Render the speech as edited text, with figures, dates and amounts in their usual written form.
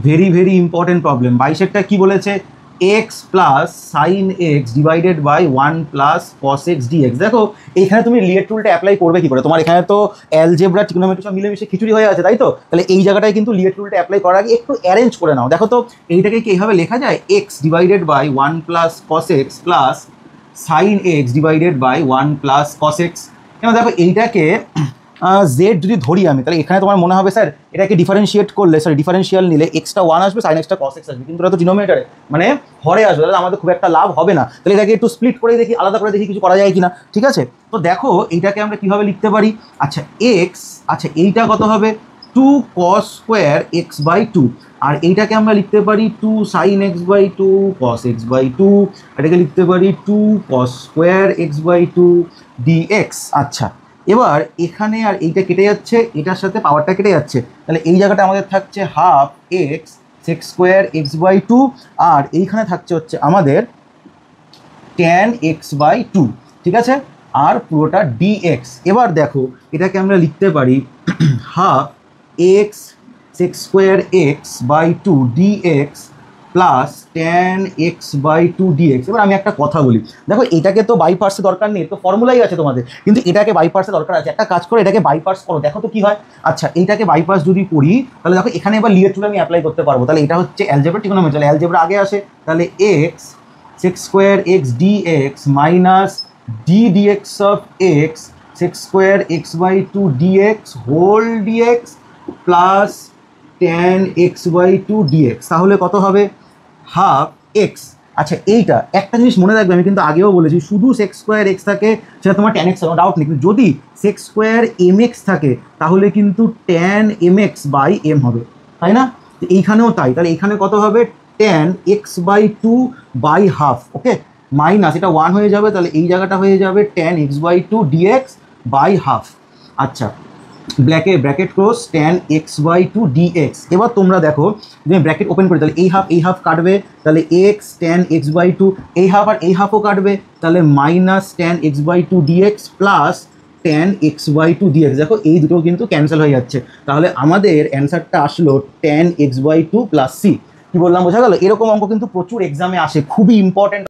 Very very important problem. 22-এরটা কি বলেছে? X plus sine x divided by 1 plus cos x dx. দেখো এইখানে তুমি লিয়েট রুলটা অ্যাপ্লাই করবে কি করে? তোমার এখানে তো অ্যালজেব্রা ট্রিগনোমেট্রি সব মিলেমিশে খিচুড়ি হয়ে আছে, তাই তো? তাহলে এই জায়গাটায় কিন্তু লিয়েট রুলটা অ্যাপ্লাই করার আগে একটু অ্যারেঞ্জ করে নাও। দেখো তো এইটাকে কি এইভাবে লেখা যায়? X divided by 1 plus cos x plus sine x divided by 1 plus cos x. কেন দেখো এইটাকে জেড যদি ধরি আমি, তাহলে এখানে তোমার মনে হবে স্যার এটাকে ডিফারেন্সিয়েট করলে, সরি ডিফারেন্সিয়াল নিলে এক্সটা 1 আসবে, সাইন এক্সটা কস এক্স আসবে, কিন্তু এটা তো ডিনোমিনেটারে মানে হরে আসবে, তাহলে আমাদের খুব একটা লাভ হবে না। তাহলে এটাকে একটু স্প্লিট করে দেখি, আলাদা করে দেখি কিছু করা যায় কিনা। ঠিক আছে, তো দেখো এইটাকে আমরা কীভাবে লিখতে পারি? আচ্ছা এক্স, আচ্ছা এইটা কত হবে? 2 cos স্কোয়ার এক্স বাই 2, আর এইটাকে আমরা লিখতে পারি 2 sine x by 2 cos x by 2, এটাকে লিখতে পারি 2 cos square x by 2 dx. আচ্ছা এবার এখানে আর এইটা কেটে যাচ্ছে, এটার সাথে পাওয়ারটা কেটে যাচ্ছে, তাহলে এই জায়গাটা আমাদের থাকছে half x sec square x by 2, আর এইখানে থাকছে হচ্ছে আমাদের ট্যান এক্স বাই 2। ঠিক আছে, আর পুরোটা ডিএক্স। এবার দেখো এটাকে আমরা লিখতে পারি half x sec square x by 2 dx plus tan x by 2 dx. এবার আমি একটা কথা বলি, দেখো এটাকে তো বাই পার্টসে দরকার নেই, তো ফর্মুলাই আছে তোমাদের, কিন্তু এটাকে বাই পার্টসে দরকার আছে। একটা কাজ করে এটাকে বাই পার্টস করো, দেখো তো কি হয়। আচ্ছা এইটাকে বাই পার্টস যদি করি, তাহলে দেখো এখানে এবার লিয়েট রুল আমি অ্যাপ্লাই করতে পারবো। তাহলে এটা হচ্ছে অ্যালজেব্রা ট্রিগনোমেট্রি, তাহলে অ্যালজেব্রা আগে আসে, তাহলে x sec square x dx minus d dx of x sec square x by 2 dx whole dx plus tan x by 2 dx. তাহলে কত হবে? Half x. আচ্ছা এইটা একটা জিনিস মনে রাখবে, আমি কিন্তু আগেও বলেছি, শুধু সেক্স স্কোয়ার এক্স থাকে সেটা তোমার ট্যান এক্স, ডাউট নেই, কিন্তু যদি সেক্স স্কোয়ার এম এক্স থাকে তাহলে কিন্তু tan m x by m হবে, তাই না? এইখানেও তাই, তাহলে এইখানে কত হবে? Tan x by 2 by half, okay, minus এটা 1 হয়ে যাবে, তাহলে এই জায়গাটা হয়ে যাবে tan x by 2 dx by half. আচ্ছা bracket close tan x by 2 dx. এবার তোমরা দেখো যদি আমি ব্র্যাকেট ওপেন করি, তাহলে এই হাফ কাটবে, তাহলে এক্স ট্যান এক্স বাই 2, এই হাফ আর এই হাফও কাটবে, তাহলে minus tan x by 2 dx plus tan x by 2 dx. দেখো এই দুটো কিন্তু ক্যান্সেল হয়ে যাচ্ছে, তাহলে আমাদের অ্যান্সারটা আসলো tan x by 2 plus c. কি বললাম বোঝা গেল? এরকম অঙ্ক কিন্তু প্রচুর এক্সামে আসে, খুবই ইম্পর্টেন্ট।